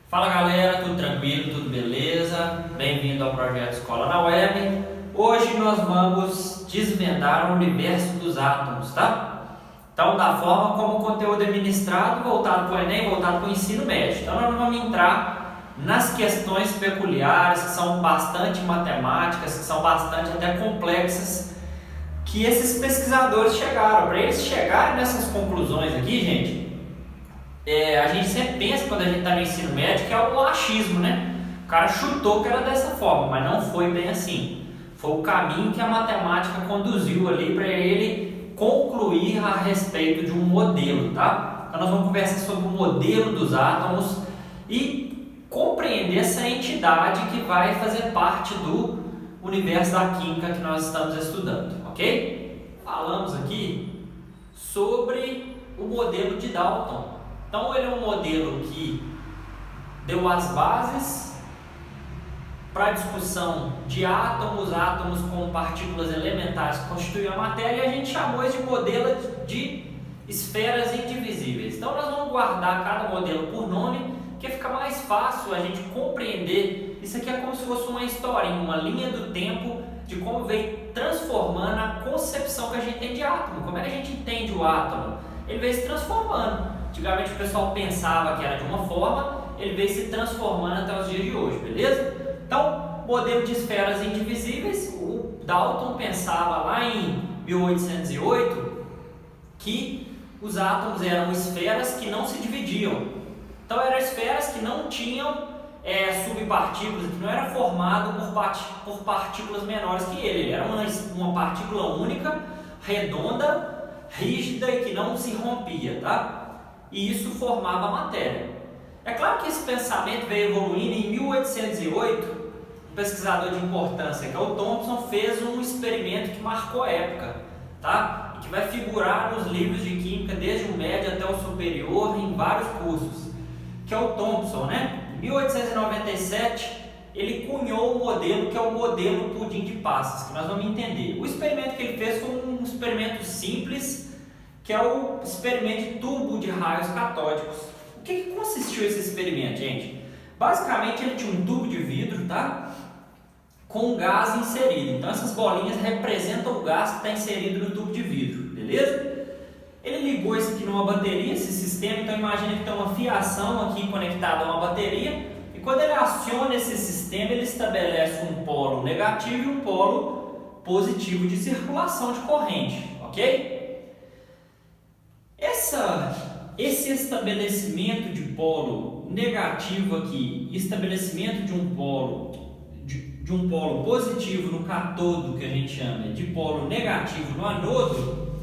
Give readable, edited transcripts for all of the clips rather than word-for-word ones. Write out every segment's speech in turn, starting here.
Fala galera, tudo tranquilo, tudo beleza? Bem-vindo ao projeto Escola na Web. Hoje nós vamos desvendar o universo dos átomos, tá? Então, da forma como o conteúdo é ministrado, voltado para o Enem, voltado para o ensino médio. Então, nós vamos entrar nas questões peculiares, que são bastante matemáticas, que são bastante até complexas, que esses pesquisadores chegaram. Para eles chegarem nessas conclusões aqui, gente, a gente sempre pensa, quando a gente está no ensino médio, que é o achismo, né? O cara chutou que era dessa forma, mas não foi bem assim. Foi o caminho que a matemática conduziu ali para ele concluir a respeito de um modelo, tá? Então nós vamos conversar sobre o modelo dos átomos e compreender essa entidade que vai fazer parte do universo da química que nós estamos estudando, ok? Falamos aqui sobre o modelo de Dalton. Então ele é um modelo que deu as bases para a discussão de átomos como partículas elementares que constituem a matéria, e a gente chamou esse de modelo de esferas indivisíveis. Então nós vamos guardar cada modelo por nome, que fica mais fácil a gente compreender. Isso aqui é como se fosse uma historinha, uma linha do tempo de como veio transformando a concepção que a gente tem de átomo. Como é que a gente entende o átomo? Ele veio se transformando. Antigamente o pessoal pensava que era de uma forma, ele veio se transformando até os dias de hoje, beleza? Então, modelo de esferas indivisíveis, o Dalton pensava lá em 1808 que os átomos eram esferas que não se dividiam. Então, eram esferas que não tinham subpartículas, que não era formado por partículas menores que ele. Ele era uma partícula única, redonda, rígida e que não se rompia, tá? E isso formava a matéria. É claro que esse pensamento veio evoluindo. Em 1808, um pesquisador de importância, que é o Thomson, fez um experimento que marcou a época, tá? E que vai figurar nos livros de química desde o médio até o superior, em vários cursos, que é o Thomson, né? Em 1897, ele cunhou um modelo que é o modelo pudim de passas, que nós vamos entender. O experimento que ele fez foi um experimento simples, que é o experimento de tubo de raios catódicos. O que consistiu esse experimento, gente? Basicamente, ele tinha um tubo de vidro, tá? Com um gás inserido. Então, essas bolinhas representam o gás que está inserido no tubo de vidro, beleza? Ele ligou isso aqui numa bateria, esse sistema. Então, imagina que tem uma fiação aqui conectada a uma bateria. E quando ele aciona esse sistema, ele estabelece um polo negativo e um polo positivo de circulação de corrente, ok? Esse estabelecimento de polo negativo aqui, estabelecimento de um polo positivo no cátodo, que a gente chama de polo negativo no anodo,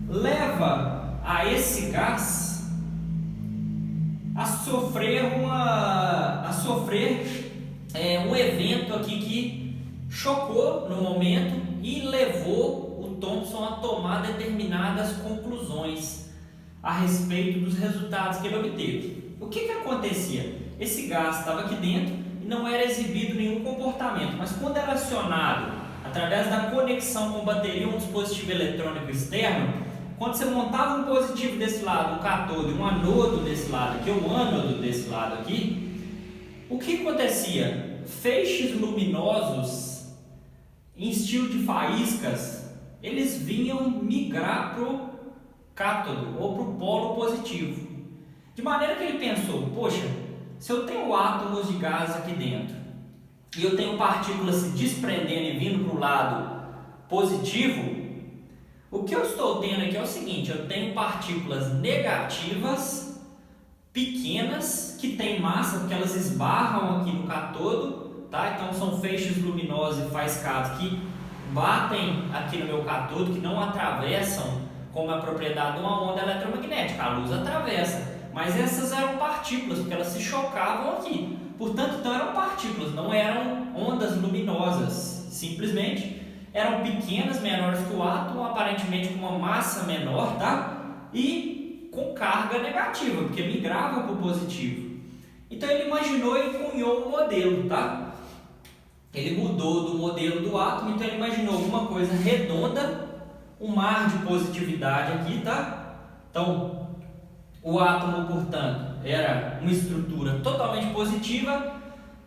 leva a esse gás a sofrer um evento aqui que chocou no momento e levou o Thomson a tomar determinadas conclusões a respeito dos resultados que ele obteve. O que acontecia? Esse gás estava aqui dentro e não era exibido nenhum comportamento, mas quando era acionado através da conexão com bateria, um dispositivo eletrônico externo, quando você montava um positivo desse lado, um cátodo, e um anodo desse lado aqui, um ânodo desse lado aqui, o que acontecia? Feixes luminosos em estilo de faíscas, eles vinham migrar para o cátodo ou para o polo positivo. De maneira que ele pensou, poxa, se eu tenho átomos de gás aqui dentro e eu tenho partículas se desprendendo e vindo para o lado positivo, o que eu estou tendo aqui é o seguinte: eu tenho partículas negativas, pequenas, que têm massa, porque elas esbarram aqui no cátodo, tá? Então são feixes luminosos e faiscados que batem aqui no meu cátodo, que não atravessam como a propriedade de uma onda eletromagnética. A luz atravessa, mas essas eram partículas, porque elas se chocavam aqui. Portanto, então eram partículas, não eram ondas luminosas, simplesmente eram pequenas, menores que o átomo, aparentemente com uma massa menor, tá? E com carga negativa, porque migravam para o positivo. Então ele imaginou e cunhou um modelo, tá? Ele mudou do modelo do átomo, então ele imaginou alguma coisa redonda, um mar de positividade aqui, tá? Então, o átomo, portanto, era uma estrutura totalmente positiva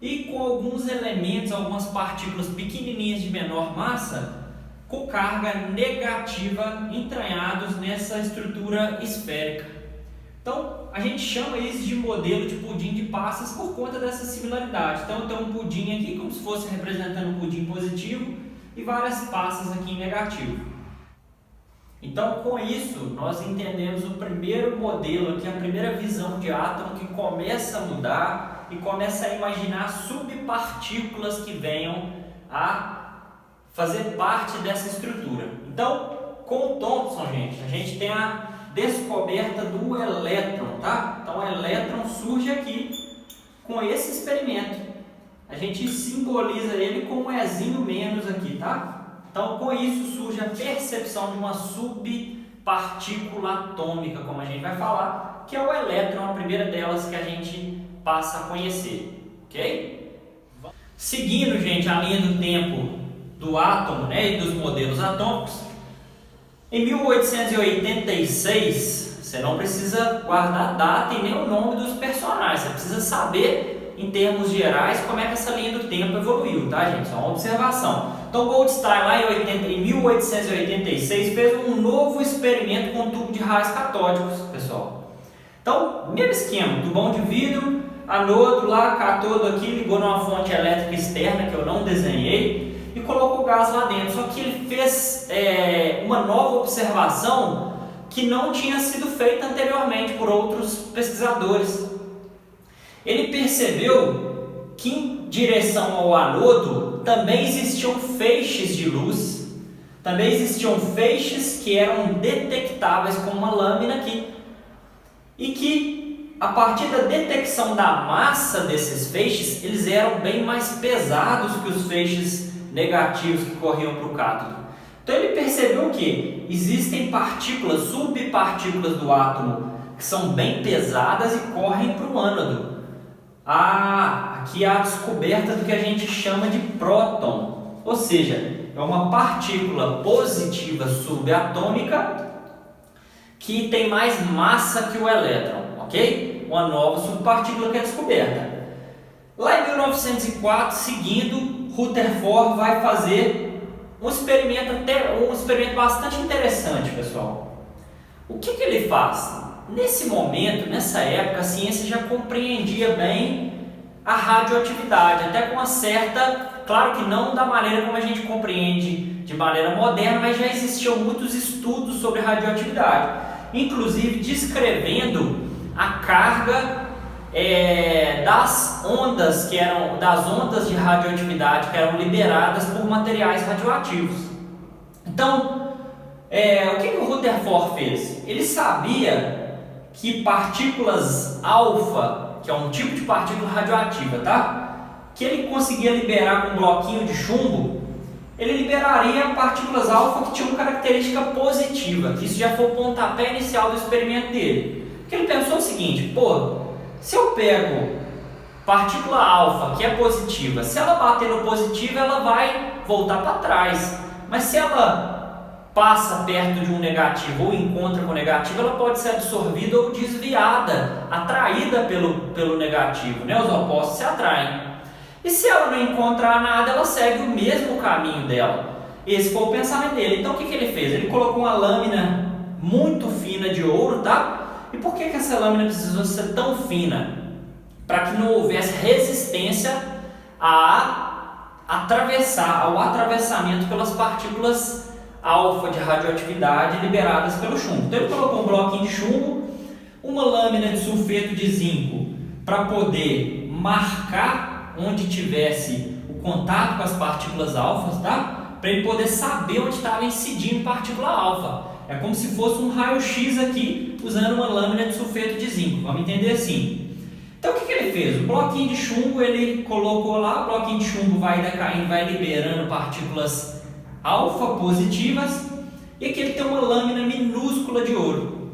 e com alguns elementos, algumas partículas pequenininhas de menor massa com carga negativa entranhados nessa estrutura esférica. Então, a gente chama isso de modelo de pudim de passas por conta dessa similaridade. Então, tem um pudim aqui como se fosse representando um pudim positivo e várias passas aqui em negativo. Então, com isso, nós entendemos o primeiro modelo aqui, a primeira visão de átomo que começa a mudar e começa a imaginar subpartículas que venham a fazer parte dessa estrutura. Então, com o Thomson, gente, a gente tem a descoberta do elétron, tá? Então, o elétron surge aqui com esse experimento. A gente simboliza ele com um Ezinho menos aqui, tá? Então, com isso surge a percepção de uma subpartícula atômica, como a gente vai falar, que é o elétron, a primeira delas que a gente passa a conhecer, ok? Seguindo, gente, a linha do tempo do átomo, né, e dos modelos atômicos, em 1886, você não precisa guardar a data e nem o nome dos personagens, você precisa saber, em termos gerais, como é que essa linha do tempo evoluiu, tá, gente? Só uma observação. Então, Goldstein, lá em 1886, fez um novo experimento com tubo de raios catódicos, pessoal. Então, mesmo esquema, tubão de vidro, anodo lá, cátodo aqui, ligou numa fonte elétrica externa que eu não desenhei e colocou o gás lá dentro. Só que ele fez uma nova observação que não tinha sido feita anteriormente por outros pesquisadores. Ele percebeu que em direção ao anodo também existiam feixes de luz, também existiam feixes que eram detectáveis com uma lâmina aqui, e que a partir da detecção da massa desses feixes, eles eram bem mais pesados que os feixes negativos que corriam para o cátodo. Então ele percebeu que existem partículas, subpartículas do átomo que são bem pesadas e correm para o ânodo. Aqui há a descoberta do que a gente chama de próton, ou seja, é uma partícula positiva subatômica que tem mais massa que o elétron, ok? Uma nova subpartícula que é descoberta. Lá em 1904, seguindo, Rutherford vai fazer um experimento bastante interessante, pessoal. O que ele faz? Nesse momento, nessa época, a ciência já compreendia bem a radioatividade, até com uma certa, claro que não da maneira como a gente compreende de maneira moderna, mas já existiam muitos estudos sobre radioatividade, inclusive descrevendo a carga das ondas de radioatividade que eram liberadas por materiais radioativos. Então, o que o Rutherford fez? Ele sabia que partículas alfa, que é um tipo de partícula radioativa, tá? Que ele conseguia liberar com um bloquinho de chumbo, ele liberaria partículas alfa que tinham característica positiva, que isso já foi o pontapé inicial do experimento dele. Porque ele pensou o seguinte, se eu pego partícula alfa, que é positiva, se ela bater no positivo, ela vai voltar para trás. Mas se ela passa perto de um negativo ou encontra com o negativo, ela pode ser absorvida ou desviada, atraída pelo negativo, né? Os opostos se atraem. E se ela não encontrar nada, ela segue o mesmo caminho dela. Esse foi o pensamento dele. Então o que ele fez? Ele colocou uma lâmina muito fina de ouro, tá? E por que essa lâmina precisou ser tão fina? Para que não houvesse resistência ao atravessamento pelas partículas alfa de radioatividade liberadas pelo chumbo. Então ele colocou um bloquinho de chumbo, uma lâmina de sulfeto de zinco para poder marcar onde tivesse o contato com as partículas alfas, tá? Para ele poder saber onde estava incidindo partícula alfa. É como se fosse um raio-x aqui, usando uma lâmina de sulfeto de zinco. Vamos entender assim. Então o que ele fez? O bloquinho de chumbo ele colocou lá, o bloquinho de chumbo vai decaindo, vai liberando partículas alfa positivas, e aqui ele tem uma lâmina minúscula de ouro.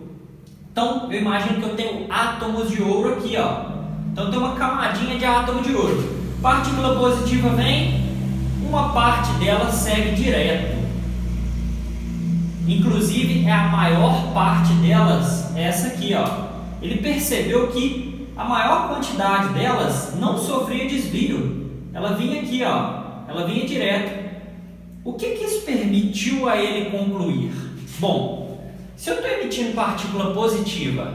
Então eu imagino que eu tenho átomos de ouro aqui, ó. Então tem uma camadinha de átomo de ouro. Partícula positiva vem, uma parte dela segue direto. Inclusive a maior parte delas é essa aqui, ó. Ele percebeu que a maior quantidade delas não sofria desvio. Ela vinha aqui, ó, ela vinha direto. O que isso permitiu a ele concluir? Bom, se eu estou emitindo partícula positiva,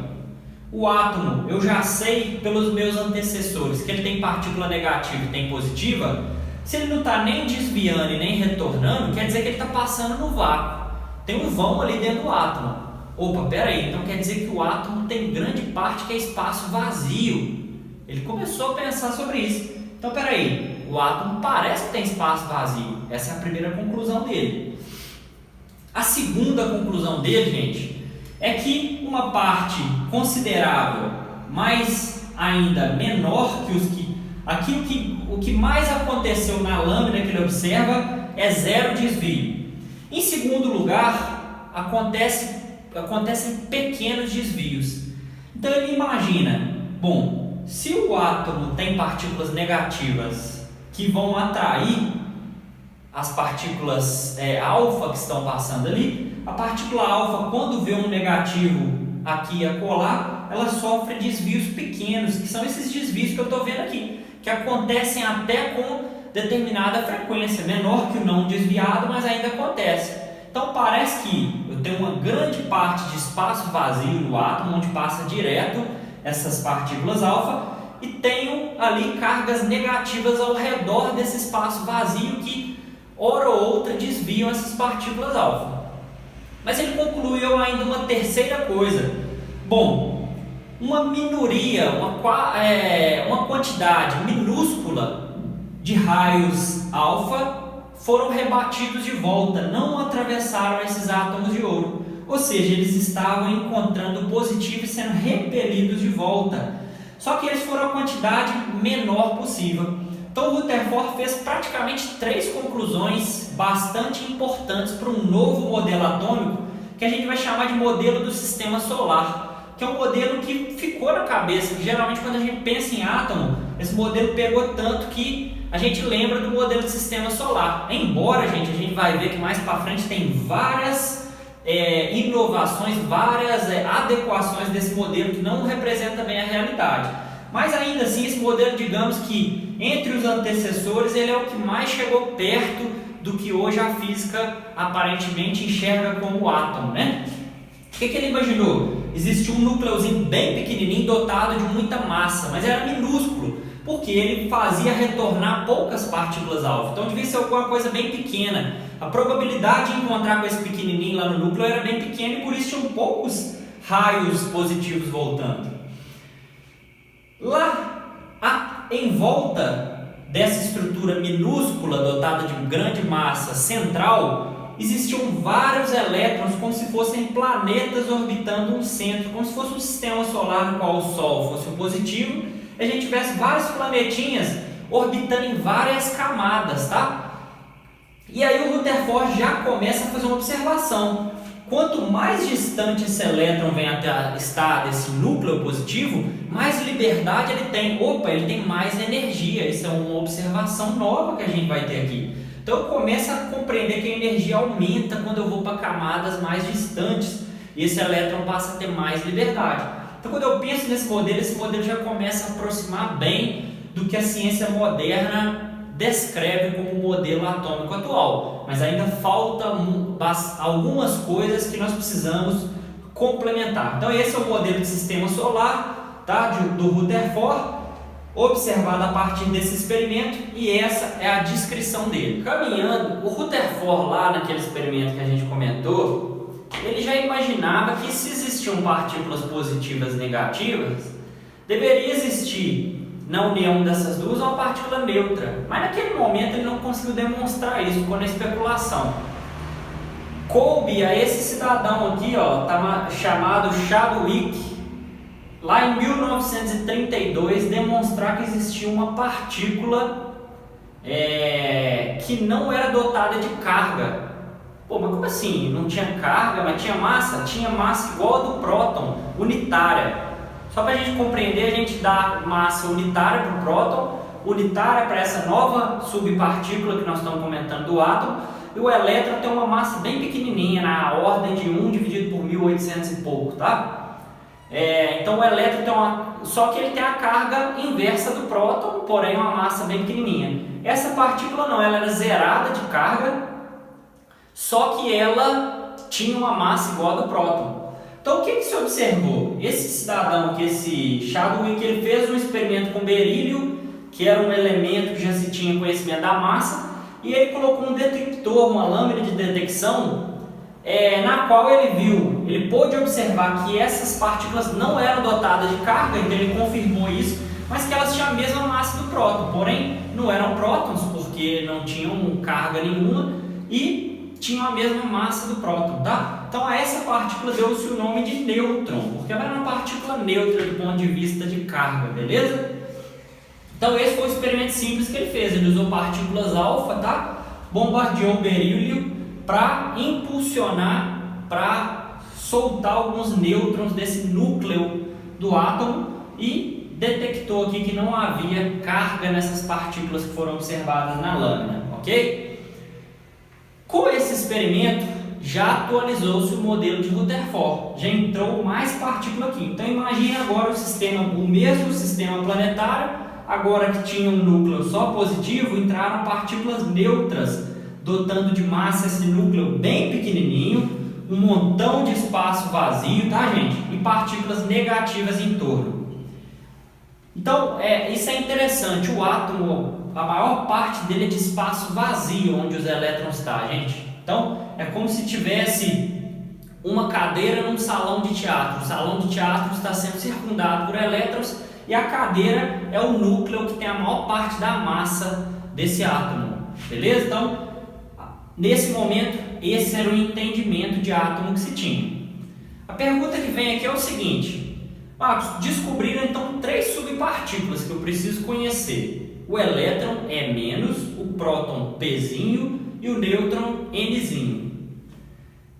o átomo, eu já sei pelos meus antecessores que ele tem partícula negativa e tem positiva. Se ele não está nem desviando e nem retornando, quer dizer que ele está passando no vácuo. Tem um vão ali dentro do átomo. Opa, peraí, então quer dizer que o átomo tem grande parte que é espaço vazio. Ele começou a pensar sobre isso. Então peraí, o átomo parece que tem espaço vazio. Essa é a primeira conclusão dele. A segunda conclusão dele, gente, é que uma parte considerável, mas ainda menor que os que... Aqui o que mais aconteceu na lâmina que ele observa é zero desvio. Em segundo lugar, acontecem pequenos desvios. Então ele imagina, bom, se o átomo tem partículas negativas que vão atrair as partículas alfa que estão passando ali, a partícula alfa, quando vê um negativo aqui e acolá, ela sofre desvios pequenos, que são esses desvios que eu estou vendo aqui, que acontecem até com determinada frequência, menor que o não desviado, mas ainda acontece. Então parece que eu tenho uma grande parte de espaço vazio no átomo, onde passa direto essas partículas alfa, e tenho ali cargas negativas ao redor desse espaço vazio que, hora ou outra, desviam essas partículas alfa. Mas ele concluiu ainda uma terceira coisa. Bom, uma minoria, uma quantidade minúscula de raios alfa foram rebatidos de volta, não atravessaram esses átomos de ouro. Ou seja, eles estavam encontrando o positivo e sendo repelidos de volta. Só que eles foram a quantidade menor possível. Então o Rutherford fez praticamente 3 conclusões bastante importantes para um novo modelo atômico, que a gente vai chamar de modelo do sistema solar, que é um modelo que ficou na cabeça, que geralmente quando a gente pensa em átomo, esse modelo pegou tanto que a gente lembra do modelo do sistema solar. Embora, a gente vai ver que mais para frente tem várias inovações, várias adequações desse modelo que não representa bem a realidade. Mas ainda assim, esse modelo, digamos que entre os antecessores, ele é o que mais chegou perto do que hoje a física aparentemente enxerga como o átomo, né? O que ele imaginou? Existia um núcleozinho bem pequenininho, dotado de muita massa, mas era minúsculo, porque ele fazia retornar poucas partículas alfa. Então devia ser alguma coisa bem pequena. A probabilidade de encontrar com esse pequenininho lá no núcleo era bem pequena e por isso tinham poucos raios positivos voltando. Lá, em volta dessa estrutura minúscula dotada de grande massa central, existiam vários elétrons como se fossem planetas orbitando um centro, como se fosse um sistema solar no qual o Sol fosse o positivo, e a gente tivesse vários planetinhas orbitando em várias camadas, tá? E aí o Rutherford já começa a fazer uma observação. Quanto mais distante esse elétron vem até estar desse núcleo positivo, mais liberdade ele tem. Opa, ele tem mais energia. Isso é uma observação nova que a gente vai ter aqui. Então eu começo a compreender que a energia aumenta quando eu vou para camadas mais distantes. E esse elétron passa a ter mais liberdade. Então quando eu penso nesse modelo, esse modelo já começa a aproximar bem do que a ciência moderna descreve como o modelo atômico atual, mas ainda falta algumas coisas que nós precisamos complementar. Então esse é o modelo de sistema solar, tá, do Rutherford, observado a partir desse experimento, e essa é a descrição dele. Caminhando, o Rutherford lá naquele experimento que a gente comentou, ele já imaginava que se existiam partículas positivas e negativas, deveria existir na união dessas duas uma partícula neutra, mas naquele momento ele não conseguiu demonstrar isso, ficou na especulação. Coube a esse cidadão aqui, ó, chamado Chadwick, lá em 1932, demonstrar que existia uma partícula que não era dotada de carga. Pô, mas como assim? Não tinha carga, mas tinha massa? Tinha massa igual a do próton, unitária. Só para a gente compreender, a gente dá massa unitária para o próton, unitária para essa nova subpartícula que nós estamos comentando do átomo, e o elétron tem uma massa bem pequenininha, na ordem de 1 dividido por 1800 e pouco, tá? Então o elétron tem só que ele tem a carga inversa do próton, porém uma massa bem pequenininha. Essa partícula não, ela era zerada de carga, só que ela tinha uma massa igual a do próton. Então o que se observou? Esse cidadão, esse Chadwick, ele fez um experimento com berílio, que era um elemento que já se tinha conhecimento da massa, e ele colocou um detector, uma lâmina de detecção, na qual ele pôde observar que essas partículas não eram dotadas de carga, então ele confirmou isso, mas que elas tinham a mesma massa do próton, porém não eram prótons, porque não tinham carga nenhuma, e tinham a mesma massa do próton, tá? Então a essa partícula deu-se o nome de nêutron, porque ela era uma partícula neutra do ponto de vista de carga, beleza? Então esse foi o experimento simples que ele fez, ele usou partículas alfa, tá? Bombardeou o berílio para impulsionar, para soltar alguns nêutrons desse núcleo do átomo e detectou aqui que não havia carga nessas partículas que foram observadas na lâmina, ok? Com esse experimento já atualizou-se o modelo de Rutherford, já entrou mais partícula aqui. Então imagine agora o mesmo sistema planetário, agora que tinha um núcleo só positivo, entraram partículas neutras, dotando de massa esse núcleo bem pequenininho, um montão de espaço vazio, tá, gente? E partículas negativas em torno. Então, isso é interessante. O átomo, a maior parte dele é de espaço vazio, onde os elétrons estão, gente. Então, é como se tivesse uma cadeira num salão de teatro. O salão de teatro está sendo circundado por elétrons e a cadeira é o núcleo que tem a maior parte da massa desse átomo. Beleza? Então, nesse momento, esse era o entendimento de átomo que se tinha. A pergunta que vem aqui é o seguinte: Marcos, descobriram então 3 subpartículas que eu preciso conhecer. O elétron E-, o próton Pzinho e o nêutron Nzinho.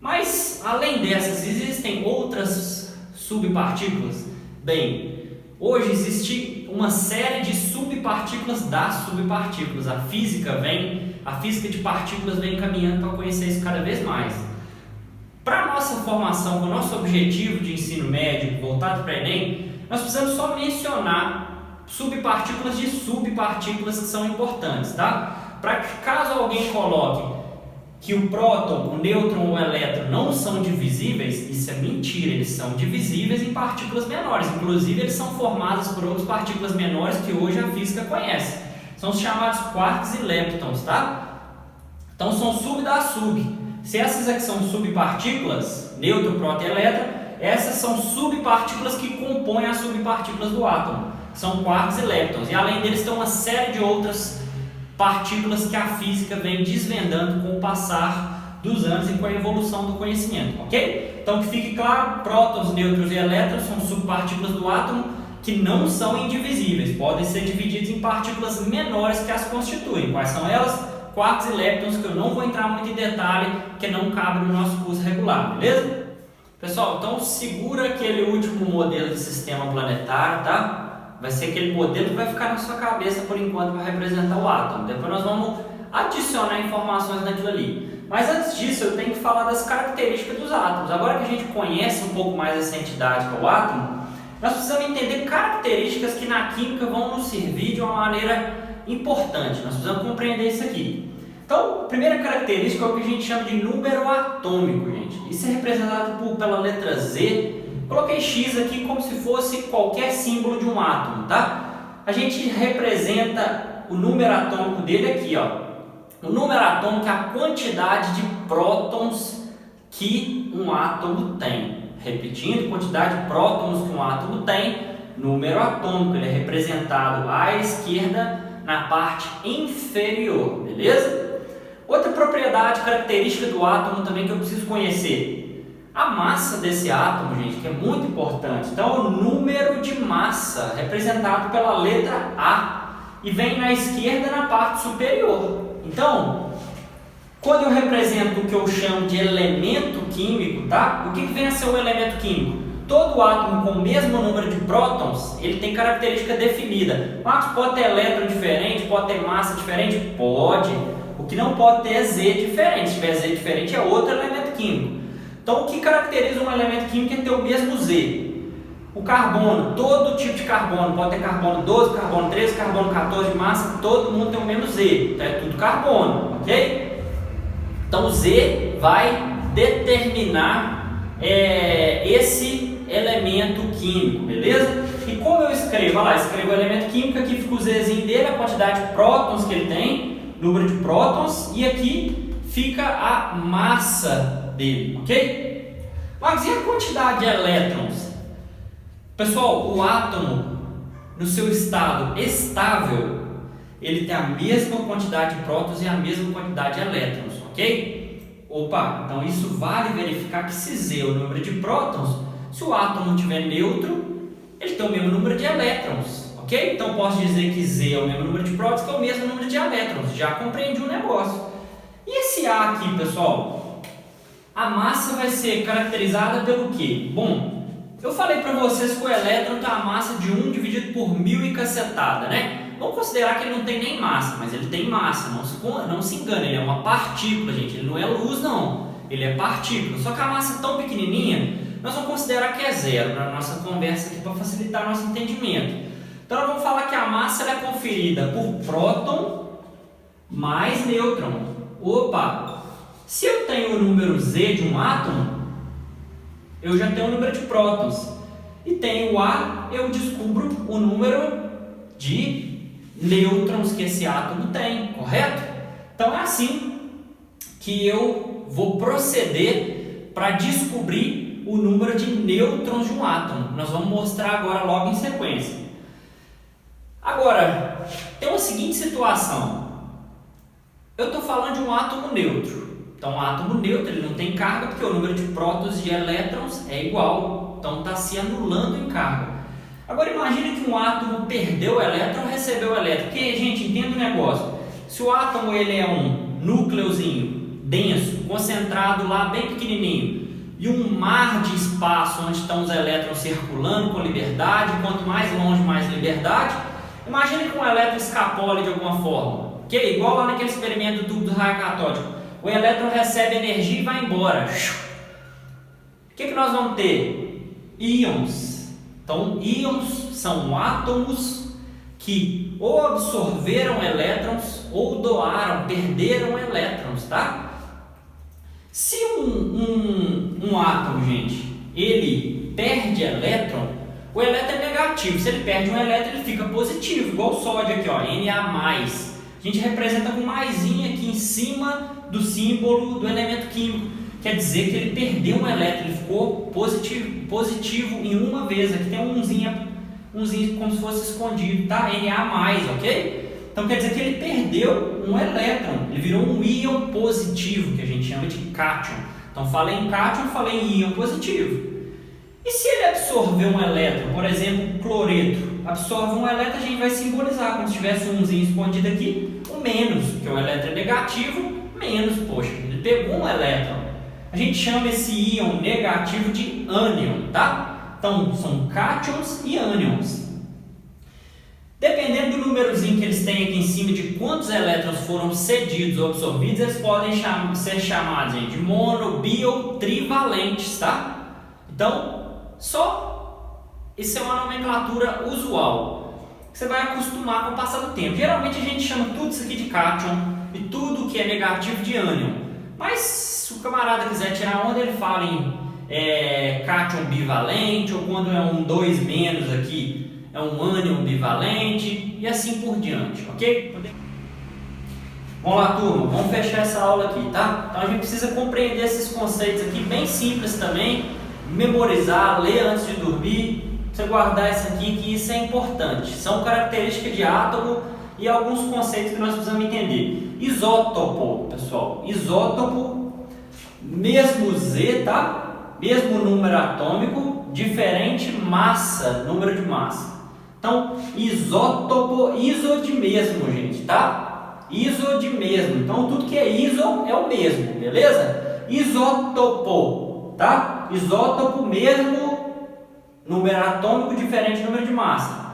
Mas, além dessas, existem outras subpartículas? Bem, hoje existe uma série de subpartículas das subpartículas. A física de partículas vem caminhando para conhecer isso cada vez mais. Para a nossa formação, para o nosso objetivo de ensino médio voltado para o Enem, nós precisamos só mencionar subpartículas de subpartículas que são importantes, tá? Para que caso alguém coloque que o próton, o nêutron ou o elétron não são divisíveis, isso é mentira, eles são divisíveis em partículas menores, inclusive eles são formados por outras partículas menores que hoje a física conhece. São os chamados quarks e leptons, tá? Então são sub da sub. Se essas aqui são subpartículas, nêutron, próton e elétron, essas são subpartículas que compõem as subpartículas do átomo. São quarks e leptons. E além deles tem uma série de outras partículas que a física vem desvendando com o passar dos anos e com a evolução do conhecimento, ok? Então que fique claro, prótons, nêutrons e elétrons são subpartículas do átomo que não são indivisíveis, podem ser divididas em partículas menores que as constituem. Quais são elas? Quarks e leptons, que eu não vou entrar muito em detalhe, que não cabe no nosso curso regular, beleza? Pessoal, então segura aquele último modelo de sistema planetário, tá? Vai ser aquele modelo que vai ficar na sua cabeça por enquanto para representar o átomo. Depois nós vamos adicionar informações naquilo ali. Mas antes disso, eu tenho que falar das características dos átomos. Agora que a gente conhece um pouco mais essa entidade que é o átomo, nós precisamos entender características que na química vão nos servir de uma maneira importante. Nós precisamos compreender isso aqui. Então, a primeira característica é o que a gente chama de número atômico, gente. Isso é representado pela letra Z. Coloquei X aqui como se fosse qualquer símbolo de um átomo, tá? A gente representa o número atômico dele aqui, ó. O número atômico é a quantidade de prótons que um átomo tem. Repetindo, quantidade de prótons que um átomo tem, número atômico, ele é representado à esquerda na parte inferior, beleza? Outra propriedade característica do átomo também que eu preciso conhecer. A massa desse átomo, gente, que é muito importante. Então, o número de massa, representado pela letra A, e vem na esquerda na parte superior. Então, quando eu represento o que eu chamo de elemento químico, tá? O que vem a ser o elemento químico? Todo átomo com o mesmo número de prótons, ele tem característica definida. Marcos, pode ter elétron diferente, pode ter massa diferente? Pode. O que não pode ter é Z diferente. Se tiver Z diferente, é outro elemento químico. Então, o que caracteriza um elemento químico é ter o mesmo Z. O carbono, todo tipo de carbono, pode ter carbono 12, carbono 13, carbono 14 de massa, todo mundo tem o mesmo Z, então é tudo carbono, ok? Então o Z vai determinar esse elemento químico, beleza? E como eu escrevo? Olha lá, escrevo o elemento químico, aqui fica o Zzinho dele, a quantidade de prótons que ele tem, número de prótons, e aqui fica a massa dele, ok? Mas e a quantidade de elétrons? Pessoal, o átomo, no seu estado estável, ele tem a mesma quantidade de prótons e a mesma quantidade de elétrons, ok? Opa, então isso vale verificar que se Z é o número de prótons, se o átomo estiver neutro, ele tem o mesmo número de elétrons, ok? Então posso dizer que Z é o mesmo número de prótons que é o mesmo número de elétrons, já compreendi o negócio. E esse A aqui, pessoal? A massa vai ser caracterizada pelo quê? Bom, eu falei para vocês que o elétron tem uma massa de 1 dividido por 1000 e cacetada, né? Vamos considerar que ele não tem nem massa, mas ele tem massa, não se engane, ele é uma partícula, gente, ele não é luz não, ele é partícula, só que a massa é tão pequenininha, nós vamos considerar que é zero na nossa conversa aqui para facilitar nosso entendimento. Então nós vamos falar que a massa ela é conferida por próton mais nêutron. Opa! Se eu tenho o número Z de um átomo, eu já tenho o número de prótons. E tenho o A, eu descubro o número de nêutrons que esse átomo tem, correto? Então é assim que eu vou proceder para descobrir o número de nêutrons de um átomo. Nós vamos mostrar agora logo em sequência. Agora, tem uma seguinte situação. Eu estou falando de um átomo neutro. Então, um átomo neutro ele não tem carga porque o número de prótons e de elétrons é igual. Então, está se anulando em carga. Agora, imagine que um átomo perdeu o elétron ou recebeu o elétron. Porque, gente, entenda o negócio. Se o átomo ele é um núcleozinho denso, concentrado lá bem pequenininho, e um mar de espaço onde estão os elétrons circulando com liberdade, quanto mais longe, mais liberdade, imagine que um elétron escapole de alguma forma. Que é igual lá naquele experimento do tubo do raio catódico. O elétron recebe energia e vai embora. O que nós vamos ter? Íons. Então, íons são átomos que ou absorveram elétrons ou doaram, perderam elétrons, tá? Se um átomo, gente, ele perde elétron, o elétron é negativo. Se ele perde um elétron, ele fica positivo, igual o sódio aqui, ó, Na+. A gente representa com maisinho aqui em cima do símbolo do elemento químico. Quer dizer que ele perdeu um elétron, ele ficou positivo em uma vez. Aqui tem um umzinho como se fosse escondido, tá? Na+, ok? Então quer dizer que ele perdeu um elétron, ele virou um íon positivo, que a gente chama de cátion. Então falei em cátion, falei em íon positivo. E se ele absorver um elétron, por exemplo, cloreto, absorve um elétron, a gente vai simbolizar como se tivesse um umzinho escondido aqui, o menos, porque o elétron é negativo, menos, poxa, ele pegou um elétron. A gente chama esse íon negativo de ânion, tá? Então são cátions e ânions. Dependendo do númerozinho que eles têm aqui em cima de quantos elétrons foram cedidos ou absorvidos, eles podem ser chamados de mono, bi ou trivalentes, tá? Então, isso é uma nomenclatura usual, que você vai acostumar com o passar do tempo. Geralmente a gente chama tudo isso aqui de cátion e tudo que é negativo de ânion. Mas se o camarada quiser tirar onda, ele fala em cátion bivalente, ou quando é um 2 menos aqui, é um ânion bivalente, e assim por diante, ok? Vamos lá, turma, vamos fechar essa aula aqui, tá? Então a gente precisa compreender esses conceitos aqui, bem simples também, memorizar, ler antes de dormir, você guardar isso aqui, que isso é importante. São características de átomo e alguns conceitos que nós precisamos entender. Isótopo, pessoal, isótopo, mesmo Z, tá? Mesmo número atômico, diferente massa, número de massa. Então, isótopo, iso de mesmo, gente, tá? Iso de mesmo. Então, tudo que é iso é o mesmo, beleza? Isótopo, tá? Isótopo, mesmo número atômico, diferente número de massa.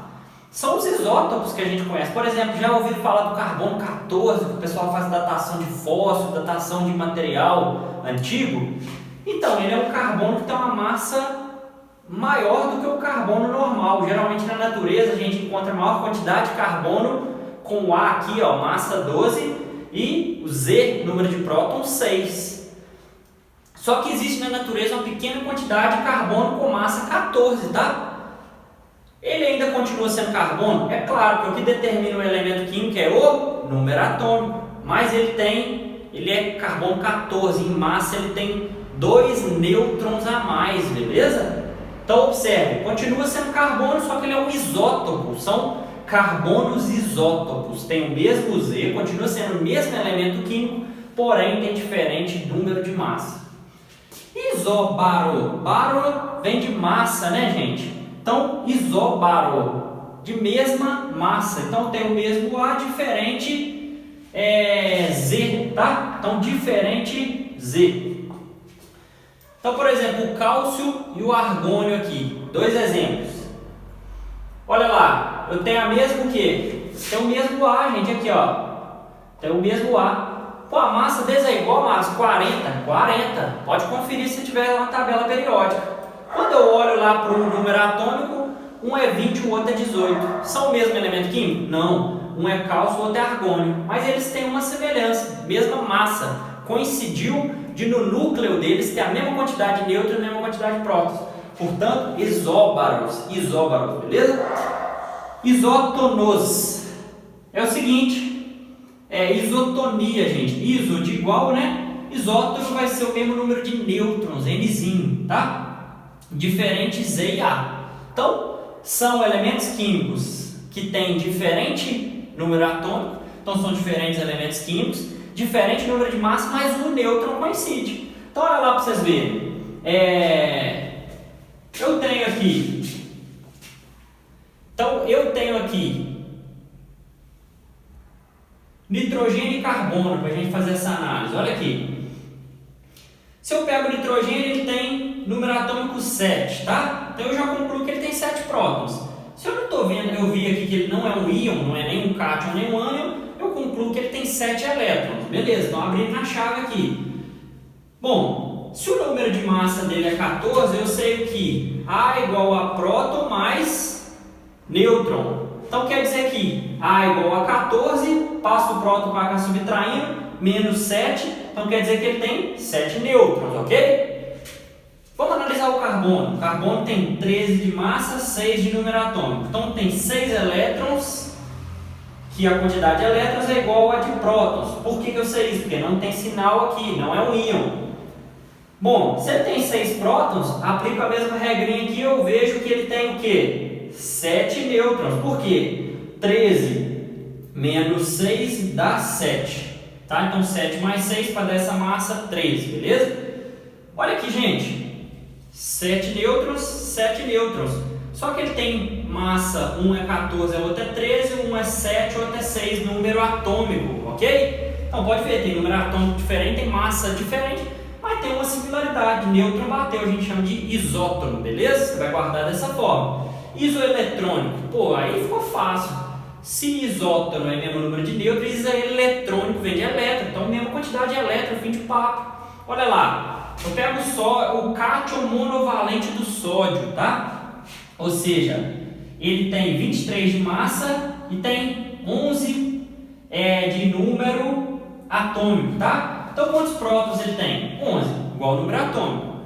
São os isótopos que a gente conhece. Por exemplo, já ouviram falar do carbono 14, que o pessoal faz datação de fósforo, datação de material antigo? Então, ele é um carbono que tem uma massa maior do que o carbono normal. Geralmente na natureza a gente encontra maior quantidade de carbono com o A aqui, ó, massa 12, e o Z, número de prótons, 6. Só que existe na natureza uma pequena quantidade de carbono com massa 14, tá? Ele ainda continua sendo carbono? É claro, porque o que determina o elemento químico é o número atômico, mas ele é carbono 14, em massa ele tem 2 nêutrons a mais, beleza? Então observe, continua sendo carbono, só que ele é um isótopo, são carbonos isótopos, tem o mesmo Z, continua sendo o mesmo elemento químico, porém tem diferente número de massa. Isobaro, baro vem de massa, né, gente? Então, isóbaro, de mesma massa. Então, tem o mesmo A, diferente Z, tá? Então, diferente Z. Então, por exemplo, o cálcio e o argônio aqui. 2 exemplos. Olha lá, eu tenho a mesma o quê? Tem o mesmo A, gente, aqui, ó. Tem o mesmo A. Pô, a massa deles é igual a massa, 40. Pode conferir se tiver uma tabela periódica. Quando eu olho lá para o número atômico, um é 20 e o outro é 18. São o mesmo elemento químico? Não. Um é cálcio, o outro é argônio. Mas eles têm uma semelhança, mesma massa. Coincidiu de no núcleo deles ter a mesma quantidade de nêutrons e a mesma quantidade de prótons. Portanto, isóbaros, beleza? Isótonos. É o seguinte, isotonia, gente. Iso de igual, né? Isótono vai ser o mesmo número de nêutrons, Nzinho, tá? Diferente Z e A. Então, são elementos químicos que têm diferente número atômico, então são diferentes elementos químicos, diferente número de massa, mas o nêutron coincide. Então, olha lá para vocês verem. Eu tenho aqui nitrogênio e carbono para a gente fazer essa análise. Olha aqui. Se eu pego o nitrogênio, ele tem número atômico 7, tá? Então eu já concluo que ele tem 7 prótons. Se eu não estou vendo, eu vi aqui que ele não é um íon, não é nem um cátion, nem um ânion, eu concluo que ele tem 7 elétrons. Beleza, então abrindo na chave aqui. Bom, se o número de massa dele é 14, eu sei que A é igual a próton mais nêutron. Então quer dizer que A é igual a 14, passo o próton para cá subtraindo, menos 7, então quer dizer que ele tem 7 nêutrons, ok? Vamos analisar o carbono. O carbono tem 13 de massa, 6 de número atômico. Então tem 6 elétrons, que a quantidade de elétrons é igual a de prótons. Por que eu sei isso? Porque não tem sinal aqui, não é um íon. Bom, se ele tem 6 prótons, aplico a mesma regrinha aqui, eu vejo que ele tem o quê? 7 nêutrons. Por quê? 13 menos 6 dá 7. Tá? Então 7 mais 6 para dar essa massa 13, beleza? Olha aqui, gente. 7 nêutrons, 7 nêutrons. Só que ele tem massa, um é 14, a outra é 13, um é 7, a outra é 6, número atômico, ok? Então pode ver, tem número atômico diferente, tem massa diferente, mas tem uma similaridade. Nêutron bateu, a gente chama de isótono, beleza? Você vai guardar dessa forma. Isoeletrônico, pô, aí ficou fácil. Se isótono é o mesmo número de nêutrons, isoeletrônico vem de elétron, então mesma quantidade de elétron, fim de papo. Olha lá. Eu pego só o cátion monovalente do sódio, tá? Ou seja, ele tem 23 de massa e tem 11 de número atômico, tá? Então quantos prótons ele tem? 11, igual ao número atômico.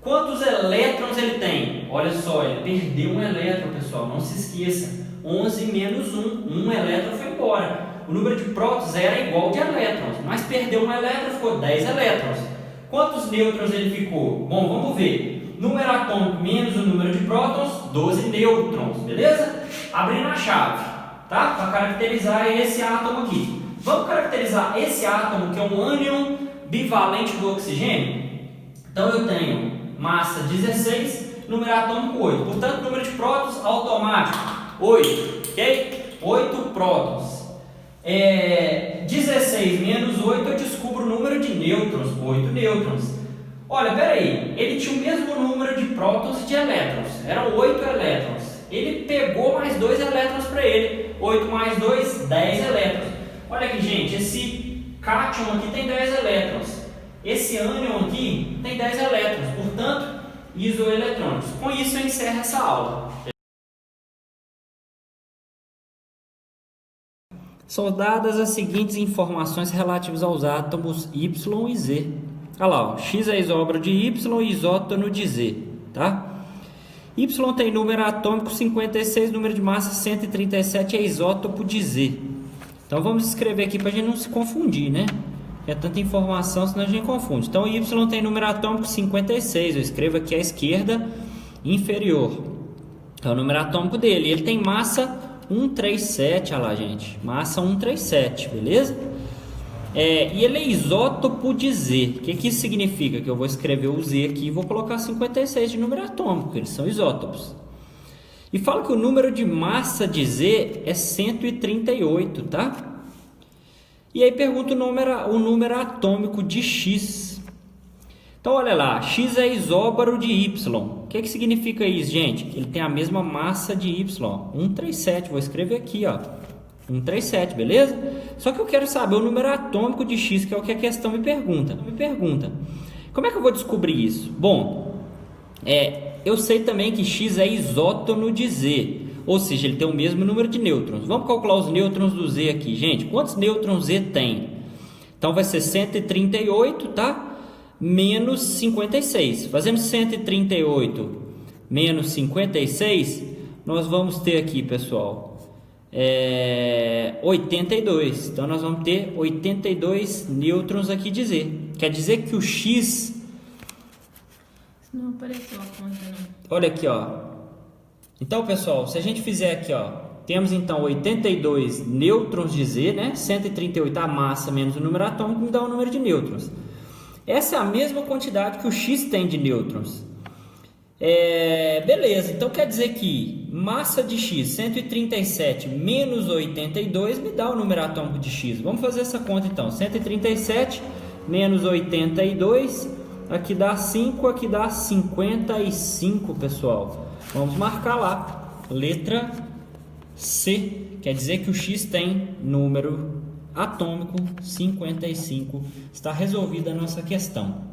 Quantos elétrons ele tem? Olha só, ele perdeu um elétron, pessoal, não se esqueça. 11 menos 1, um elétron foi embora. O número de prótons era igual de elétrons, mas perdeu um elétron, ficou 10 elétrons. Quantos nêutrons ele ficou? Bom, vamos ver. Número atômico menos o número de prótons, 12 nêutrons, beleza? Abrindo a chave, tá? Para caracterizar esse átomo aqui. Vamos caracterizar esse átomo, que é um ânion bivalente do oxigênio? Então eu tenho massa 16, número atômico 8. Portanto, número de prótons automático, 8, ok? 8 prótons. 16 menos 8, eu descubro o número de nêutrons, 8 nêutrons. Olha, peraí, ele tinha o mesmo número de prótons e de elétrons, eram 8 elétrons. Ele pegou mais 2 elétrons para ele, 8 mais 2, 10 elétrons. Olha aqui, gente, esse cátion aqui tem 10 elétrons, esse ânion aqui tem 10 elétrons, portanto, isoeletrônicos. Com isso eu encerro essa aula. São dadas as seguintes informações relativas aos átomos Y e Z. Olha lá, ó, X é isóbaro de Y e isótono de Z, tá? Y tem número atômico 56, número de massa 137, é isótopo de Z. Então vamos escrever aqui para a gente não se confundir, né? É tanta informação, senão a gente confunde. Então Y tem número atômico 56, eu escrevo aqui à esquerda inferior. É o número atômico dele. Ele tem massa 137, olha lá, gente. Massa 137, beleza? E ele é isótopo de Z. O que isso significa? Que eu vou escrever o Z aqui e vou colocar 56 de número atômico, eles são isótopos. E fala que o número de massa de Z é 138, tá? E aí pergunta o número atômico de X. Então olha lá, X é isóbaro de Y. O que significa isso, gente? Ele tem a mesma massa de Y, 137. Vou escrever aqui, ó. 137, beleza? Só que eu quero saber o número atômico de X, que é o que a questão me pergunta. Como é que eu vou descobrir isso? Bom, eu sei também que X é isótono de Z, ou seja, ele tem o mesmo número de nêutrons. Vamos calcular os nêutrons do Z aqui, gente. Quantos nêutrons Z tem? Então vai ser 138, tá? Menos 56. Fazemos 138 menos 56, nós vamos ter aqui, pessoal, 82. Então nós vamos ter 82 nêutrons aqui de Z. Quer dizer que o X... Não apareceu a conta, não. Olha aqui, ó. Então, pessoal, se a gente fizer aqui, ó, temos então 82 nêutrons de Z, né? 138 a massa menos o número atômico me dá o número de nêutrons. Essa é a mesma quantidade que o X tem de nêutrons. Beleza, então quer dizer que massa de X, 137 menos 82 me dá o número atômico de X. Vamos fazer essa conta então. 137 menos 82, aqui dá 5, aqui dá 55, pessoal. Vamos marcar lá, letra C. Quer dizer que o X tem número atômico 55. Está resolvida a nossa questão.